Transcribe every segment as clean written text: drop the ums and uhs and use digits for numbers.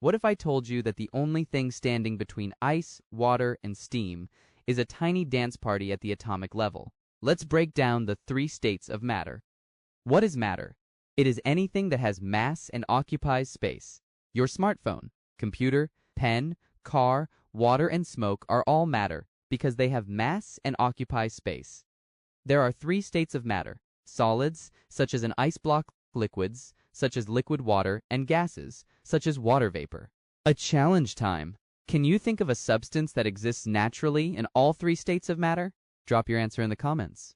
What if I told you that the only thing standing between ice, water, and steam is a tiny dance party at the atomic level? Let's break down the three states of matter. What is matter? It is anything that has mass and occupies space. Your smartphone, computer, pen, car, water, and smoke are all matter because they have mass and occupy space. There are three states of matter: solids, such as an ice block; liquids, such as liquid water; and gases, such as water vapor. A challenge time. Can you think of a substance that exists naturally in all three states of matter? Drop your answer in the comments.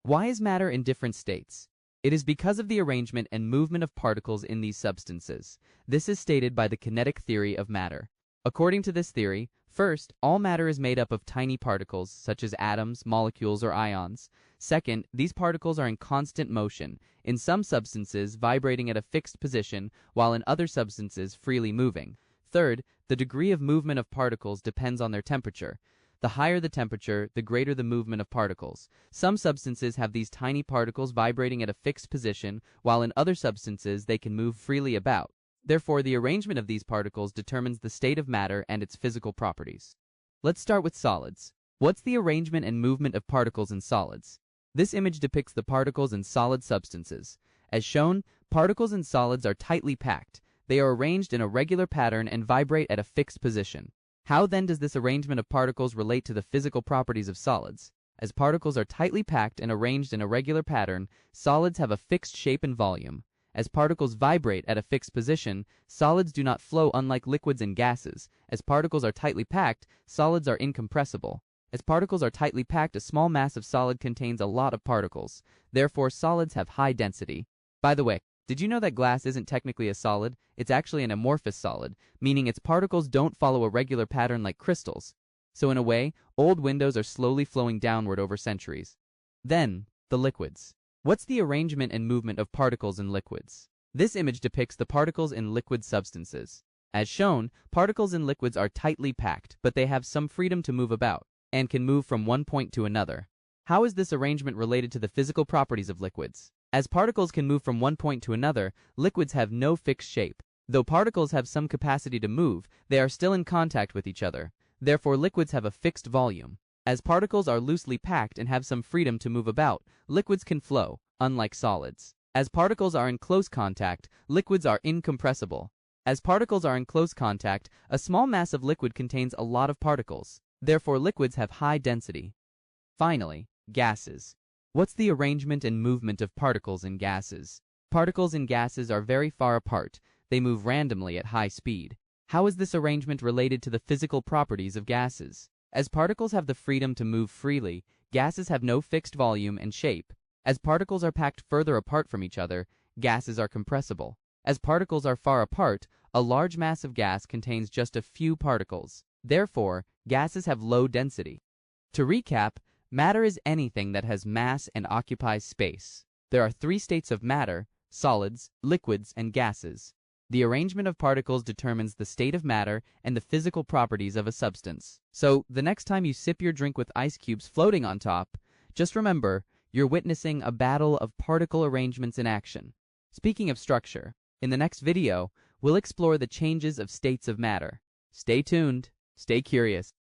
Why is matter in different states? It is because of the arrangement and movement of particles in these substances. This is stated by the kinetic theory of matter. According to this theory, first, all matter is made up of tiny particles, such as atoms, molecules, or ions. Second, these particles are in constant motion, in some substances vibrating at a fixed position, while in other substances freely moving. Third, the degree of movement of particles depends on their temperature. The higher the temperature, the greater the movement of particles. Some substances have these tiny particles vibrating at a fixed position, while in other substances they can move freely about. Therefore, the arrangement of these particles determines the state of matter and its physical properties. Let's start with solids. What's the arrangement and movement of particles in solids? This image depicts the particles in solid substances. As shown, particles in solids are tightly packed. They are arranged in a regular pattern and vibrate at a fixed position. How then does this arrangement of particles relate to the physical properties of solids? As particles are tightly packed and arranged in a regular pattern, solids have a fixed shape and volume. As particles vibrate at a fixed position, solids do not flow, unlike liquids and gases. As particles are tightly packed, solids are incompressible. As particles are tightly packed, a small mass of solid contains a lot of particles. Therefore, solids have high density. By the way, did you know that glass isn't technically a solid? It's actually an amorphous solid, meaning its particles don't follow a regular pattern like crystals. So in a way, old windows are slowly flowing downward over centuries. Then, the liquids. What's the arrangement and movement of particles in liquids? This image depicts the particles in liquid substances. As shown, particles in liquids are tightly packed, but they have some freedom to move about, and can move from one point to another. How is this arrangement related to the physical properties of liquids? As particles can move from one point to another, liquids have no fixed shape. Though particles have some capacity to move, they are still in contact with each other. Therefore, liquids have a fixed volume. As particles are loosely packed and have some freedom to move about, liquids can flow, unlike solids. As particles are in close contact, liquids are incompressible. As particles are in close contact, a small mass of liquid contains a lot of particles. Therefore, liquids have high density. Finally, gases. What's the arrangement and movement of particles in gases? Particles in gases are very far apart. They move randomly at high speed. How is this arrangement related to the physical properties of gases? As particles have the freedom to move freely, gases have no fixed volume and shape. As particles are packed further apart from each other, gases are compressible. As particles are far apart, a large mass of gas contains just a few particles. Therefore, gases have low density. To recap, matter is anything that has mass and occupies space. There are three states of matter: solids, liquids, and gases. The arrangement of particles determines the state of matter and the physical properties of a substance. So, the next time you sip your drink with ice cubes floating on top, just remember, you're witnessing a battle of particle arrangements in action. Speaking of structure, in the next video, we'll explore the changes of states of matter. Stay tuned, stay curious.